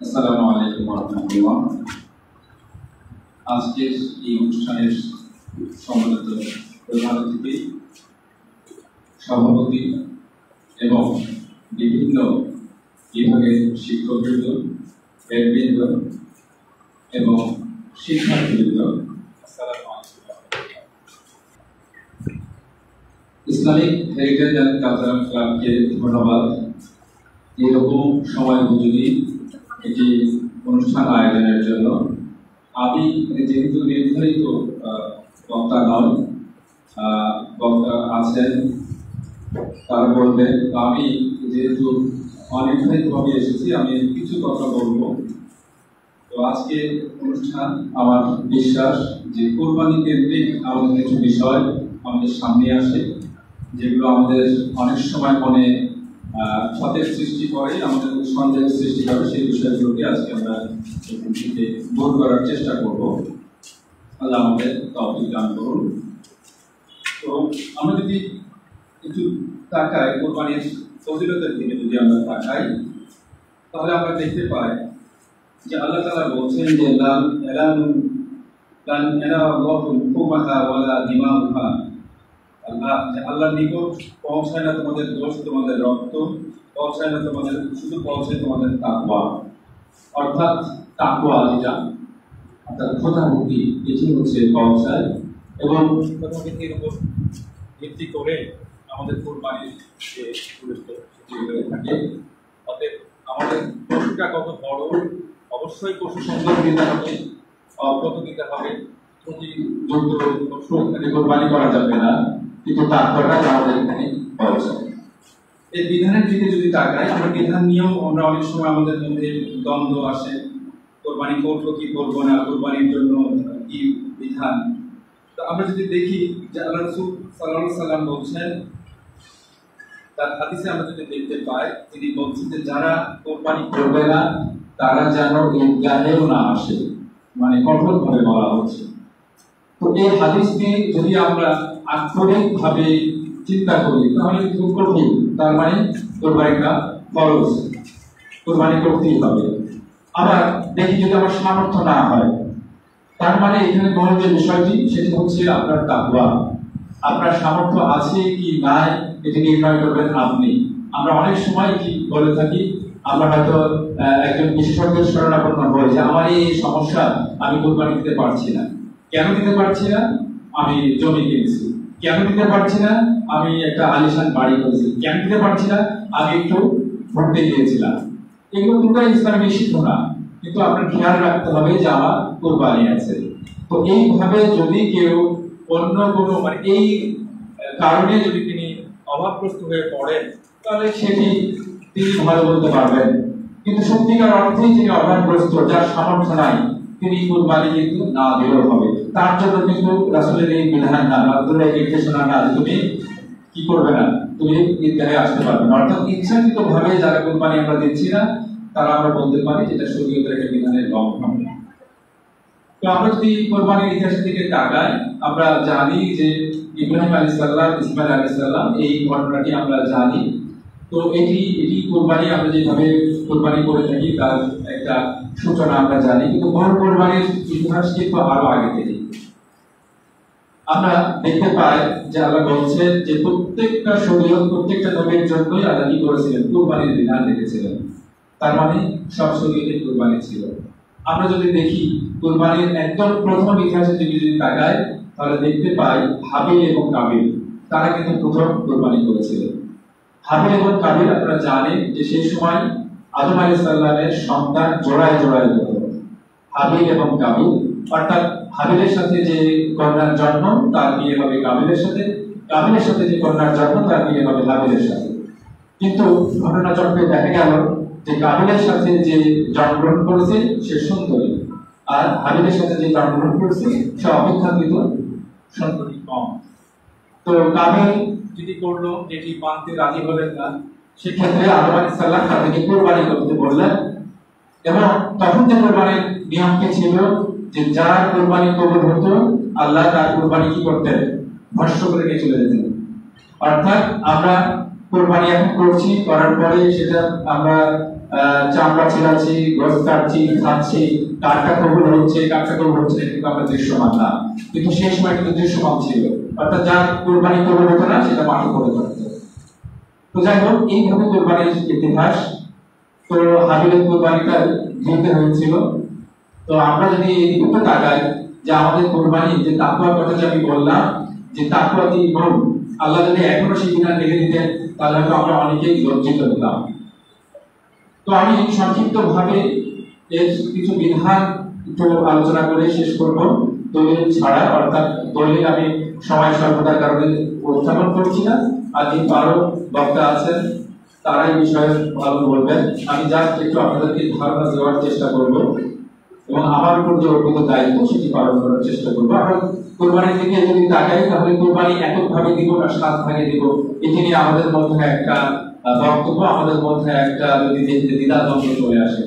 আসসালামু আলাইকুম ওয়া রাহমাতুল্লাহ। আজকের এই অনুষ্ঠানের সম্মানিত প্রধান অতিথি, সভাপতি এবং বিভিন্ন বিভাগের শিক্ষকবৃন্দ, হেডবৃন্দ এবং শিক্ষার্থীবৃন্দ, আসসালামু আলাইকুম। ইসলামিক হেরিটেজ অ্যান্ড কালচারাল ক্লাবকে ধন্যবাদ এরকম সময় উপযোগী একটি অনুষ্ঠান আয়োজনের জন্য। আমি যেহেতু নির্ধারিত বক্তা নয়, বক্তা আছেন তারা বলবেন, আমি যেহেতু অনির্ধারিতভাবে এসেছি আমি কিছু কথা বলবো। তো আজকে অনুষ্ঠান আমার বিশ্বাস যে কোরবানি কেন্দ্রিক আমাদের কিছু বিষয় আমাদের সামনে আসে, যেগুলো আমাদের অনেক সময় মনে সতেজ সৃষ্টি করে, আমাদের সন্দেহের সৃষ্টি করে। সেই বিষয়গুলোকে আজকে আমরা দূর করার চেষ্টা করব। আল্লাহ আমাদের তৌফিক দান করুন। তো আমরা যদি একটু তাকাই কোরবানির ফজিলতের দিকে, যদি আমরা তাকাই তাহলে আমরা দেখতে পাই যে আল্লাহ তাআলা বলছেন যে আল্লাহর নিকট পৌঁছায় না তোমাদের দোষ, তোমাদের রক্ত পৌঁছায় না তোমাদের, শুধু পৌঁছায় তোমাদের তাকওয়া। অর্থাৎ তাকওয়া যেটা, অর্থাৎ খোদাভক্তি, এটি হচ্ছে পৌঁছায়। এবং খোদাভক্তির উপর ভিত্তি করে আমাদের কোরবানির যে সেটি হয়ে থাকে। অতএব আমাদের পশুটা কত বড়, অবশ্যই পশু সুন্দর দিতে হবে, কত দিতে হবে, প্রতিযোগ্য পশু এখানে কোরবানি করা যাবে না, কিন্তু তারপরটা আমাদের এখানে পৌঁছায়। এই বিধানের দিকে যদি তাকাই, আমরা বিধান নিয়েও আমরা অনেক সময় আমাদের মধ্যে দ্বন্দ্ব আসে, কোরবানি করবো কি করবো না, কোরবানির জন্য কি বিধান। তো আমরা যদি দেখি যে আল্লাহ রাসূল সাল্লাল্লাহু আলাইহি সাল্লাম বলছেন, তার হাদিসে আমরা যদি দেখতে পাই, তিনি বলছেন যে যারা কোরবানি করবে না তারা যেন ঈদগাহেও না আসে, মানে কঠোরভাবে বলা হচ্ছে। তো এই হাদিসটি যদি আমরা আক্ষরিকভাবে চিন্তা করি তাহলে খুব কঠিন। তার মানে কোরবানিটা ফরজ, কোরবানি করতেই হবে। আবার দেখি যদি আমার সামর্থ্য না হয়, তার মানে এখানে বড় যে বিষয়টি সেটি হচ্ছে আপনার তাকওয়া। আপনার সামর্থ্য আছে কি নাই এটি নির্ণয় করবেন আপনি। আমরা অনেক সময় কি বলে থাকি, আমরা হয়তো একজন বিশেষজ্ঞের শরণাপন্ন হই যে আমার এই সমস্যা, আমি কোরবানি দিতে পারছি না। কেন দিতে পারছি না? আমি জমি কিনেছি। কেন দিতে পারছি না? আমি একটা আলিশান বাড়ি করেছি। কেন দিতে পারছি না? আমি একটু ঘুরতে গিয়েছিলাম। এগুলো কিন্তু ইসলামে নিষিদ্ধ না, কিন্তু আপনার খেয়াল রাখতে হবে যে আমার কোরবানি আছে। তো এইভাবে যদি কেউ অন্য কোনো মানে এই কারণে যদি তিনি অভাবগ্রস্ত হয়ে পড়েন, তাহলে সেটি তিনি ভালো বলতে পারবেন। কিন্তু সত্যিকার অর্থেই যিনি অভাবগ্রস্ত, যার সামর্থ্য নাই, তিনি কোরবানি কিন্তু না দিলেও হবে। তার জন্য কিন্তু রাসূলের এই বিধান না, রাসূলের এই নির্দেশনা না যে তুমি কি করবে না, তুমি ঈদগাহে আসতে পারবে না। অর্থাৎ ইচ্ছাকৃতভাবে যারা কোরবানি আমরা দিচ্ছি না, তারা আমরা বলতে পারি যেটা শরীয়তের একটা বিধানের লঙ্ঘন। তো আমরা যদি কোরবানির ইতিহাসের দিকে তাকাই, আমরা জানি যে ইব্রাহিম আলাইহিস সালাম, ইসমাঈল আলাইহিস সালাম, এই ঘটনাটি আমরা জানি। তো এটি কোরবানি আমরা যেভাবে কোরবানি করে থাকি তার একটা সূচনা আমরা জানি, কিন্তু বড় কোরবানির ইতিহাস কিন্তু আরো আগে থেকে। আমরা দেখতে পাই যে আল্লাহ বলছেন যে প্রত্যেকটা শরীয়ত, প্রত্যেকটা নবীর জন্যই আল্লাহ কি করেছিলেন, কোরবানির বিধান রেখেছিলেন। তার মানে সব শরীয়তে কোরবানি ছিল। আমরা যদি দেখি কোরবানির একদম প্রথম ইতিহাসে যদি তাকাই, তাহলে দেখতে পাই হাবিল এবং কাবিল, তারা কিন্তু প্রথম কোরবানি করেছিলেন। হাবিল এবং কাবিল আপনারা জানেন যে সেই সময় আদম আলাইহিস সালামের সন্তান জোড়ায় জোড়ায় হতো, হাবিল এবং কাবিল। অর্থাৎ হাবিলের সাথে যে কন্যার জন্ম তার বিয়ে হবে কাবিলের সাথে, কাবিলের সাথে যে কন্যার জন্ম তার বিয়ে হবে হাবিলের সাথে। কিন্তু ঘটনাচক্রে দেখা গেল যে কাবিলের সাথে যে জন্মগ্রহণ করেছে সে সুন্দরী, আর হাবিলের সাথে যে জন্মগ্রহণ করেছে সে অপেক্ষাকৃত সুন্দরী কম। তো কাবিল যেটি করলো, যেটি মানতে রাজি হলেন না, সেক্ষেত্রে আদম আলাইহিস সালাম তাকে কোরবানি করতে বললেন। এবং তখন যে কোরবানির নিয়মটি ছিল যে যার কোরবানি কবুল হতো, আল্লাহ তার কোরবানি কি করতেন, ভস্ম করে নিয়ে চলে যেতেন। অর্থাৎ আমরা কোরবানি এখন করছি, করার পরে সেটা আমরা চামড়া ছিঁড়াচ্ছি, গোস কাটছি, খাচ্ছি, কাঠটা কবুল হচ্ছে, কাঠটা কবুল হচ্ছে, কিন্তু আমরা দৃশ্যমান না। কিন্তু সেই সময় কিন্তু দৃশ্যমান ছিল, অর্থাৎ যা কোরবানি কবুল হতো না সেটা মাঠে করে থাকতো। তো যাই হোক, এইভাবে কোরবানির ইতিহাস। তো হাবিলের কোরবানিটা দিতে হয়েছিল। তো আমরা যদি এই দিকে তাকাই যে আমাদের কোরবানি যে তাকওয়ার কথা যে আমি বললাম, যে তাকওয়া কি গুণ, আল্লাহ যদি এখনো সেই বিধান রেখে দিতেন তাহলে হয়তো আমরা অনেকেই লজ্জিত হতাম। তো আমি সংক্ষিপ্ত ভাবে এর কিছু বিধান একটু আলোচনা করে শেষ করব, দলিল ছাড়া, অর্থাৎ দলিল আমি সময় স্বল্পতার কারণে উপস্থাপন করছি না। আর যে আরো বক্তা আছেন তারা এই বিষয়ে ভালো বলবেন, আমি জাস্ট একটু আপনাদেরকে ধারণা দেওয়ার চেষ্টা করব এবং আমার উপর যে অর্পিত দায়িত্ব সেটি পালন করার চেষ্টা করবো। আমরা কোরবানির দিকে যদি তাকাই তাহলে কোরবানি এককভাবে দিব না 7 ভাগে দিব, এটি নিয়ে আমাদের মধ্যে একটা বক্তব্য, আমাদের মধ্যে একটা যদি দ্বিধাদ্বন্দ্ব চলে আসে।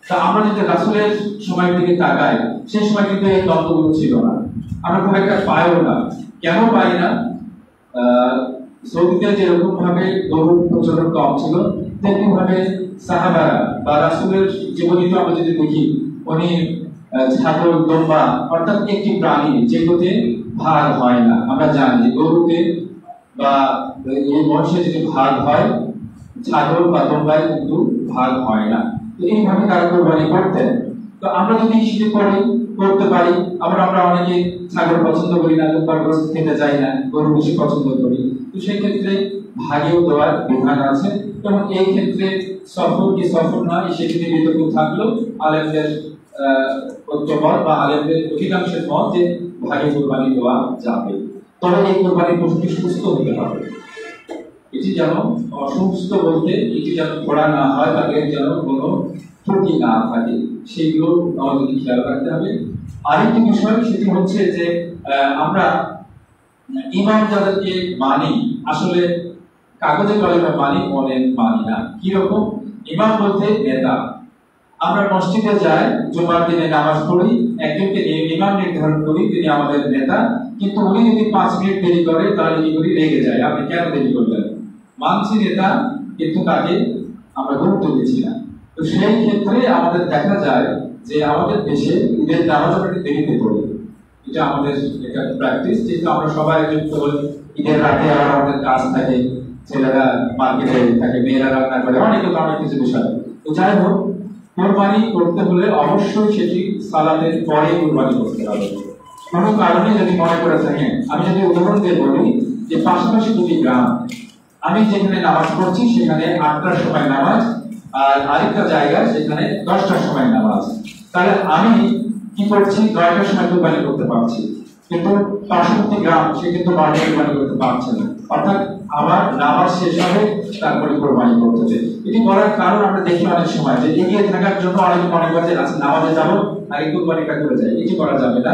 তা আমরা যদি রাসূলের সময়ের দিকে তাকাই, সেই সময় কিন্তু এই দ্বন্দ্বগুলো ছিল না, আমরা খুব একটা পাইও না। কেন পাই না? সৌদিতে যেরকম ভাবে গরুর প্রচলন কম ছিল, তেমনি ভাবে সাহাবারা বা রাসূলের জীবনীতে আমরা যদি দেখি, উনি ছাগল, দোম্বা, অর্থাৎ একটি প্রাণী যেগুলোতে ভাগ হয় না। আমরা জানি গরুতে বা এই মহিষে যদি ভাগ হয়, ছাগল বা দোম্বায় কিন্তু ভাগ হয় না। তো এইভাবে তারা কোরবানি করতেন। তো আমরা যদি সেটি করতে পারি, আমরা অনেকে ছাগল পছন্দ করি না, দোম্বার গোশত খেতে চাই না, গরু বেশি পছন্দ করি। তো সেই ক্ষেত্রে ভাগেও দেওয়ার বিধান আছে। এবং এই ক্ষেত্রে সফর কি সফর নয় সেটি নিয়ে বিতর্ক থাকলেও আলেমদের ঐক্যমত বা আলেমদের অধিকাংশের মত যে ভাগে কোরবানি দেওয়া যাবে। তবে এই কোরবানির পশুটি সুস্থ হতে হবে। এটি যেন অসুস্থ বলতে এটি যেন ঘোড়া না হয়, তাদের যেন কোনো ত্রুটি না থাকে, সেইগুলো আমাদের খেয়াল রাখতে হবে। আরেকটি বিষয় সেটি হচ্ছে যে আমরা ইমাম যাদেরকে মানি, আসলে কাগজে কলমে মানি, মনে মানি না। কিরকম? ইমাম বলতে নেতা। আমরা মসজিদে যাই, জুমার দিনে নামাজ পড়ি, একজনকে ইমাম নির্ধারণ করি, তিনি আমাদের নেতা। কিন্তু উনি যদি 5 মিনিট দেরি করে তাহলে কি করি? রেগে যায়, আপনি কেন দেরি করলেন? মানছি নেতা, কিন্তু তাকে আমরা গুরুত্ব দিচ্ছি না। তো সেই ক্ষেত্রে আমাদের দেখা যায় যে আমাদের দেশে ঈদের নামাজ আমরা দেরিতে পড়ি। এটা আমাদের একটা প্র্যাকটিস, যেহেতু আমরা সবাই যুক্ত হই। ঈদের রাতে আবার আমাদের কাজ থাকে, ছেলেরা মার্কেটে থাকে, মেয়েরা রান্না করে, অনেক কিছু বিষয়। তো যাই হোক, কোরবানি করতে হলে অবশ্যই সেটি সালাতের পরে কোরবানি করতে হবে। কোনো কারণে যদি মনে করে থাকেন, আমি যদি উদাহরণ দিয়ে বলি যে পাশাপাশি 2টি গ্রাম, আমি যেখানে নামাজ পড়ছি সেখানে 8টার সময় নামাজ, আর আরেকটা জায়গা সেখানে 10টার সময় নামাজ, তাহলে আমি কি করছি? 9টার সময় কোরবানি করতে পারছি, কিন্তু পার্শ্ববর্তী গ্রাম সে কিন্তু 9টায় কোরবানি করতে পারছে না। অর্থাৎ আমার নামাজ শেষ হবে, তারপরে কোরবানি করতে হবে। এটি করার কারণ আমরা দেখি অনেক সময় যে এগিয়ে থাকার জন্য অনেকে মনে করে যে আচ্ছা নামাজে যাবো, আগে কোরবানিটা করে যাই। এটি করা যাবে না।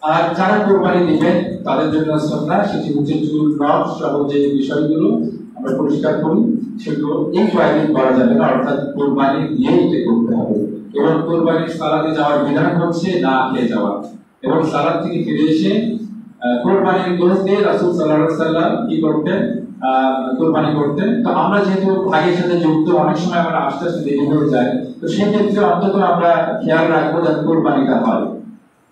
আর যারা কোরবানি দিবেন তাদের জন্য সুন্নাহ, সেটি হচ্ছে চুল, নখ সহ যে বিষয়গুলো আমরা পরিষ্কার করি সেগুলো এই কয়েকদিন করা যাবে না, অর্থাৎ কোরবানি দিয়েই এটা করতে হবে। এবং কোরবানির সালাতে যাওয়ার বিধান হচ্ছে না খেয়ে যাওয়া, এবং সালাত থেকে ফিরে এসে কোরবানির গোশত দিয়ে রাসূল সাল্লাল্লাহু আলাইহি ওয়াসাল্লাম কি করতেন? কোরবানি করতেন। তো আমরা যেহেতু ভাগের সাথে যুক্ত, অনেক সময় আমরা আস্তে আস্তে দেরি হয়ে যায়। তো সেই ক্ষেত্রে অন্তত আমরা খেয়াল রাখবো যাতে কোরবানিটা হয়,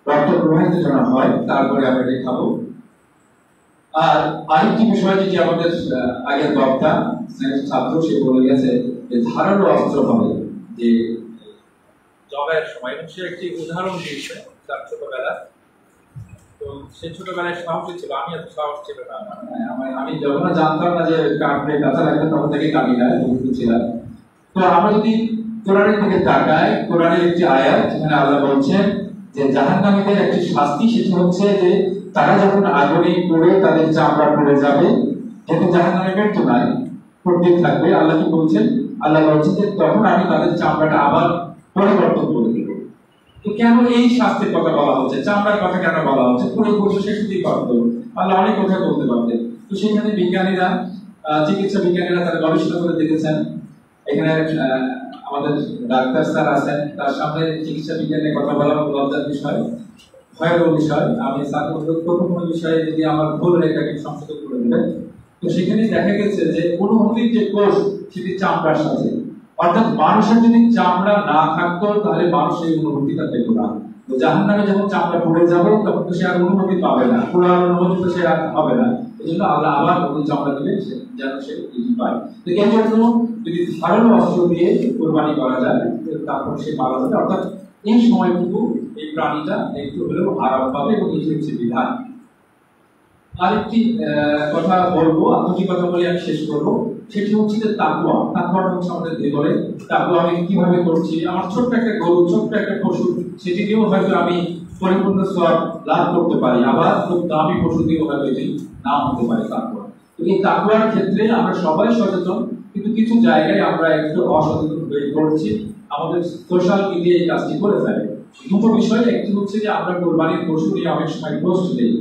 রক্ত প্রবাহিত যেন হয়, তারপরে আমরা এটা খাবো। আর আরেকটি বিষয় যেটি আমাদের আগের বক্তা ছাত্র সে বলে গেছে যে ধারালো অস্ত্র হবে, যে জবাইয়ের সময়, এবং সে একটি উদাহরণ দিয়েছে তার ছোটবেলা। তো সে ছোটবেলায় সাহসী ছিল, আমি এত সাহস ছিল না। আমি যখন জানতাম না যে কাটবে কাঁচা লাগবে তখন থেকে কামি না ছিলাম। তো আমরা যদি কোরআনের দিকে তাকাই, কোরআনের একটি আয়াত যেখানে আল্লাহ বলছেন যে জাহান্নামীদের একটি শাস্তি, সেটি হচ্ছে যে তারা যখন আগুনে পড়ে তাদের চামড়া পড়ে যাবে, যেহেতু জাহান্নামে মৃত্যু নাই, পড়তে থাকবে। আল্লাহ কি বলছেন? আল্লাহ বলছেন যে তখন আমি তাদের চামড়াটা আবার পরিবর্তন করে দেব। তো কেন এই শাস্তির কথা বলা হচ্ছে? চামড়ার কথা কেন বলা হচ্ছে? পুরো কোর্স শেষ দিতেই পারত, আল্লাহ অনেক কথা বলতে পারতেন। তো সেখানে বিজ্ঞানীরা, চিকিৎসা বিজ্ঞানীরা তারা গবেষণা করে দেখেছেন। এখানে আমাদের ডাক্তার স্যার আছেন, তার সামনে চিকিৎসা বিজ্ঞানের কথা বলা লজ্জার বিষয়, ভয়াবহ বিষয়। আমি কোনো বিষয়ে যদি আমার ভুল রেখাকে সংশোধন করে দেবেন। তো সেখানে দেখা গেছে যে অনুভূতির যে কোষ সেটি চামড়ার সাথে, অর্থাৎ মানুষের যদি চামড়া না থাকতো তাহলে মানুষ এই অনুভূতিটা পেত না। তো জাহান্নামে যখন চামড়া পুড়ে যাবে তখন তো সে আর অনুভূতি পাবে না, পুরার অনুভূতি তো সে আর হবে না। এই জন্য আল্লাহ আবার নতুন চামড়া দিবে যেন সে এটি পায়। তো এই জন্য যদি ধারালো অস্ত্র দিয়ে কোরবানি করা যায় তারপর সে মারা যাবে, অর্থাৎ এই সময়টুকু এই প্রাণীটা একটু হলেও আরাম পাবে, এবং এটি হচ্ছে বিধান। আরেকটি কথা বলবো, দুটি কথা বলে আমি শেষ করবো। সেটি হচ্ছে যে তাকওয়া। তাকওয়াটা হচ্ছে আমাদের ভিতরে। তাকওয়া আমি কিভাবে করছি? আমার ছোট্ট একটা গরু, ছোট্ট একটা পশু, সেটিকেও হয়তো আমি পরিপূর্ণ সওয়াব লাভ করতে পারি, আবার খুব দামি পশু দিয়েও হয়তো এটি নাও হতে পারে তাকওয়া। তো এই তাকওয়ার ক্ষেত্রে আমরা সবাই সচেতন, কিন্তু কিছু জায়গায় আমরা একটু অসচেতন হয়ে পড়ছি। আমাদের সোশ্যাল মিডিয়া এই কাজটি করে ফেলে। দুটো বিষয়, একটি হচ্ছে যে আমরা কোরবানির পশু নিয়ে অনেক সময় পোস্ট দিই।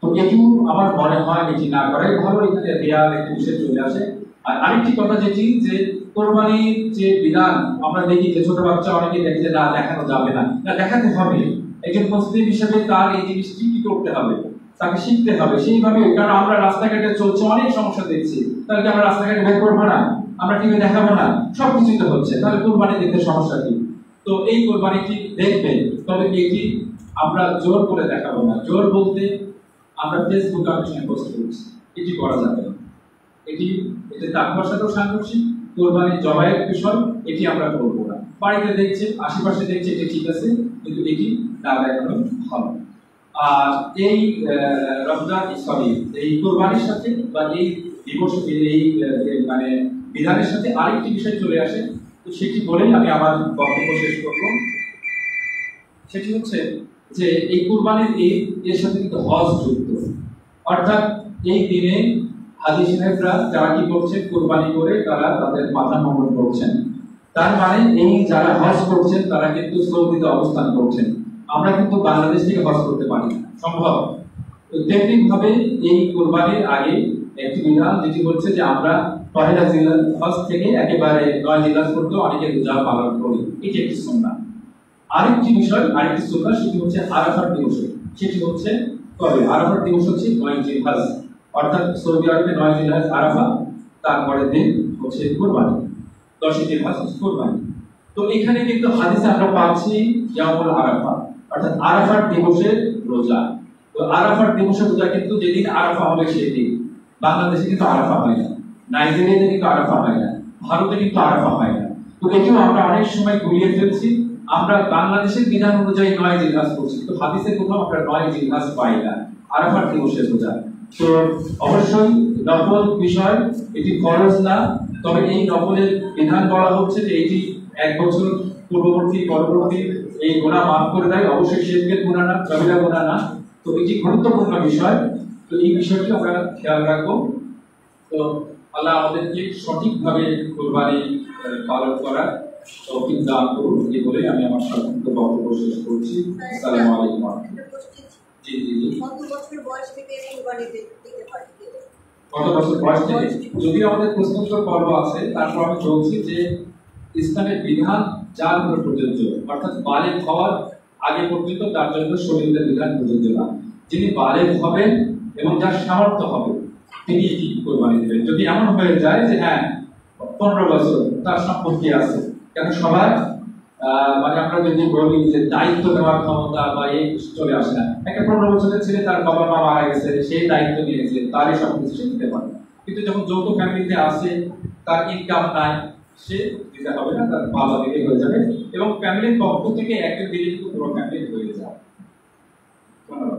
তো এটি আমার মনে হয় এটি না করাই ভালো, এখানে রিয়াল একটি বিষয় চলে আসে। আর আরেকটি কথা যেটি, যে কোরবানির যে বিধান আমরা দেখি যে ছোট বাচ্চা অনেকে দেখে যে না দেখানো যাবে না, না দেখাতে হবে। একজন মুসলিম হিসেবে তার এই জিনিসটি কি করতে হবে, তাকে শিখতে হবে সেইভাবে। কারণ আমরা রাস্তাঘাটে চলছে, অনেক সমস্যা দেখছি, তাহলে কি আমরা রাস্তাঘাটে বের করবো না, আমরা টিভি দেখাবো না? সবকিছুই তো হচ্ছে, তাহলে কোরবানি দেখতে সমস্যা কি? তো এই কোরবানিটি দেখবে, তবে এটি আমরা জোর করে দেখাবো না। জোর বলতে আমরা ফেসবুক সঙ্গে পোস্ট করছি, এটি করা যাবে না। এতে তাকওয়ার সাথেও সাংঘর্ষিক, কোরবানির জবাইয়ের বিষয়, এটি আমরা করবো না। বাড়িতে দেখছে, আশেপাশে দেখছে, এটি ঠিক আছে, কিন্তু এটি না দেখানো হবে। আর এই রমজান এই কোরবানির সাথে বা এই দিবস এই মানে বিধানের সাথে আরেকটি বিষয় চলে আসে। তো সেটি বলেই আমি আমার বক্তব্য শেষ করব। সেটি হচ্ছে যে এই কোরবানির এর সাথে কিন্তু হজ যুক্ত। অর্থাৎ এই দিনে হাজী সাহেবরা যারা কি করছেন, কোরবানি করে তারা তাদের মাথা মোহন করছেন। তার মানে এই যারা হজ করছেন তারা কিন্তু সৌদিতে অবস্থান করছেন। আমরা কিন্তু বাংলাদেশ থেকে হজ করতে পারি না, সম্ভব। তো টেকনিক ভাবে এই কোরবানির আগে একটি বিধান, যেটি হচ্ছে যে আমরা পহেলা জিলহজ হজ থেকে একেবারে 9 জিলহজ পর্যন্ত অনেকে রোজা পালন করি, এটি একটি সুন্নাহ। আরেকটি বিষয়, আরেকটি সুন্নাহ, সেটি হচ্ছে আরাফাত দিবস। সেটি হচ্ছে কবে? আরাফাত দিবস হচ্ছে 9 জিলহজ, অর্থাৎ সৌদি আরবে 9 জিলহজ আরাফা, তারপরের দিন হচ্ছে কোরবানি, 10 জিলহজ কোরবানি। তো এখানে কিন্তু হাদিসে আমরা পাচ্ছি ইয়াউমুল আরাফা, অর্থাৎ আরাফার দিবসের রোজা। তো আরাফার দিবসের রোজা কিন্তু যেদিন আরাফা হবে সেই দিন। বাংলাদেশে কিন্তু আরাফা হয় না, নাইজেরিয়াতে কিন্তু আরাফা হয় না, ভারতে কিন্তু আরাফা হয় না। তো এটিও আমরা অনেক সময় গুলিয়ে ফেলছি। আমরা বাংলাদেশের বিধান অনুযায়ী 9 জিলহজ করছি, তো হাদিসে কোথাও আমরা 9 জিলহজ পাই না আরাফার দিবসের রোজা। তো অবশ্যই নফল বিষয়, এটি ফরজ না, তবে এই নফলের বিধান বলা হচ্ছে যে এটি 1 বছর পরবর্তী এই গুনাহ মাফ করে দেয়। অবশ্যই শিরকের গুনাহ না, কবিরা গুনাহ না। তো এটি গুরুত্বপূর্ণ বিষয়। তো এই বিষয়টি আমরা খেয়াল রাখবো। তো আল্লাহ আমাদেরকে সঠিকভাবে কোরবানি পালন করার তৌফিক দান করুন, এই বলে আমি আমার সংক্ষিপ্ত বক্তব্য শেষ করছি। আসসালামু আলাইকুম। জি জি জি। কত বছর বয়স থেকে কোরবানি দিতে পারে? কত বছর বয়স থেকে? যদি আমাদের প্রশ্নোত্তর পর্ব আছে, তারপর আমি বলছি যে ইসলামের বিধান যার উপর প্রযোজ্য, অর্থাৎ বালেগ হওয়ার আগে পর্যন্ত তার জন্য শরীয়তের বিধান প্রযোজ্য না। যিনি বালেগ হবেন এবং যার সামর্থ্য হবে তিনি কি কোরবানি দেবেন। যদি এমন হয়ে যায় যে হ্যাঁ 15 বছর তার সম্পত্তি আছে, কেন সবার মানে আমরা যদি বলি যে দায়িত্ব নেওয়ার ক্ষমতা বা এই চলে আসে না। একটা 15 বছরের ছেলে, তার বাবা মা মারা গেছে, সেই দায়িত্ব নিয়েছে, তারই সব কিছু সে নিতে পারে। কিন্তু যখন যৌথ ফ্যামিলিতে আসে, তার ইনকাম নাই, সে দিতে হবে না, তার বাবা দিলে হয়ে যাবে, এবং ফ্যামিলির পক্ষ থেকে একজন দিলে কিন্তু পুরো ফ্যামিলি হয়ে যায়। ধন্যবাদ।